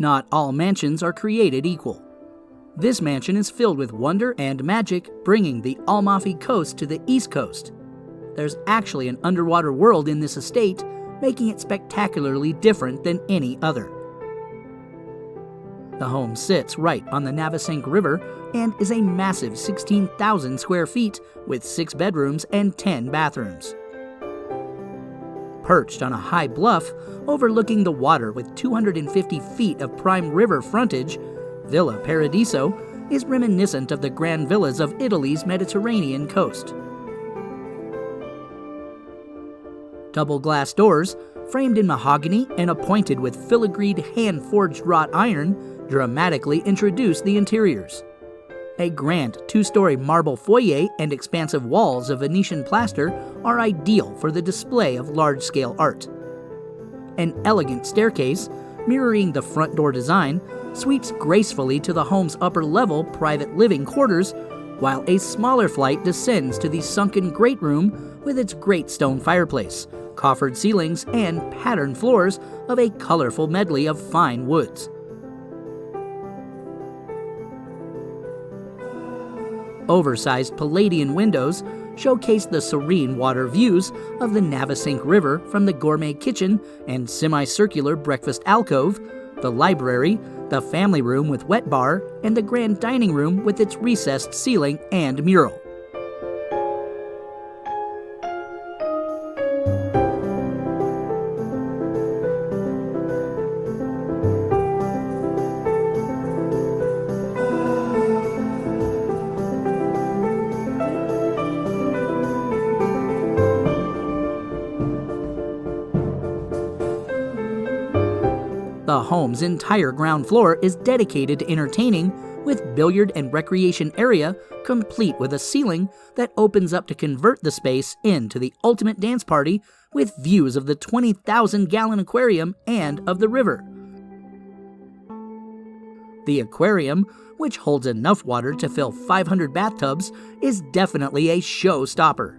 Not all mansions are created equal. This mansion is filled with wonder and magic, bringing the Amalfi Coast to the East Coast. There's actually an underwater world in this estate, making it spectacularly different than any other. The home sits right on the Navesink River and is a massive 16,000 square feet with 6 bedrooms and 10 bathrooms. Perched on a high bluff overlooking the water with 250 feet of prime river frontage, Villa Paradiso is reminiscent of the grand villas of Italy's Mediterranean coast. Double glass doors, framed in mahogany and appointed with filigreed hand-forged wrought iron, dramatically introduce the interiors. A grand 2-story marble foyer and expansive walls of Venetian plaster are ideal for the display of large-scale art. An elegant staircase, mirroring the front door design, sweeps gracefully to the home's upper-level private living quarters, while a smaller flight descends to the sunken great room with its great stone fireplace, coffered ceilings, and patterned floors of a colorful medley of fine woods. Oversized Palladian windows showcase the serene water views of the Navesink River from the gourmet kitchen and semicircular breakfast alcove, the library, the family room with wet bar, and the grand dining room with its recessed ceiling and mural. The home's entire ground floor is dedicated to entertaining, with billiard and recreation area complete with a ceiling that opens up to convert the space into the ultimate dance party with views of the 20,000-gallon aquarium and of the river. The aquarium, which holds enough water to fill 500 bathtubs, is definitely a showstopper.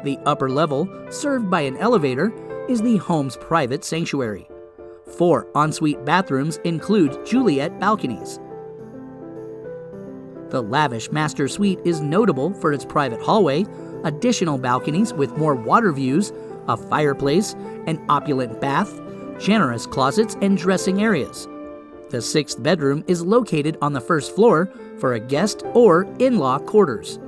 The upper level, served by an elevator, is the home's private sanctuary. 4 ensuite bathrooms include Juliet balconies. The lavish master suite is notable for its private hallway, additional balconies with more water views, a fireplace, an opulent bath, generous closets, and dressing areas. The 6th bedroom is located on the first floor for a guest or in-law quarters.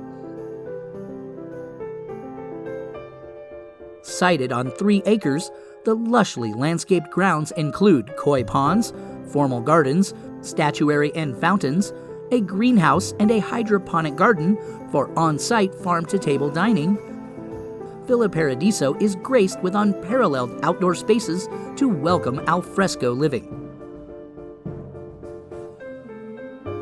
Sited on 3 acres, the lushly landscaped grounds include koi ponds, formal gardens, statuary and fountains, a greenhouse, and a hydroponic garden for on-site farm-to-table dining. Villa Paradiso is graced with unparalleled outdoor spaces to welcome al fresco living.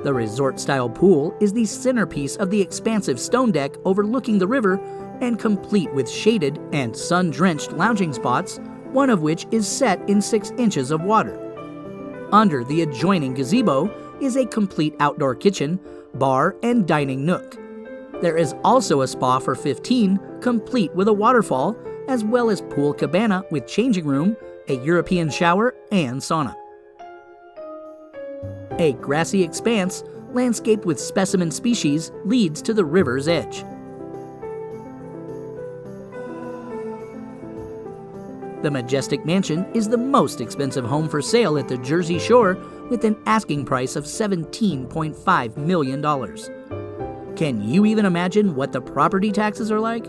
The resort-style pool is the centerpiece of the expansive stone deck overlooking the river and complete with shaded and sun-drenched lounging spots, one of which is set in 6 inches of water. Under the adjoining gazebo is a complete outdoor kitchen, bar, and dining nook. There is also a spa for 15, complete with a waterfall, as well as pool cabana with changing room, a European shower, and sauna. A grassy expanse, landscaped with specimen species, leads to the river's edge. The Majestic mansion is the most expensive home for sale at the Jersey Shore, with an asking price of $17.5 million. Can you even imagine what the property taxes are like?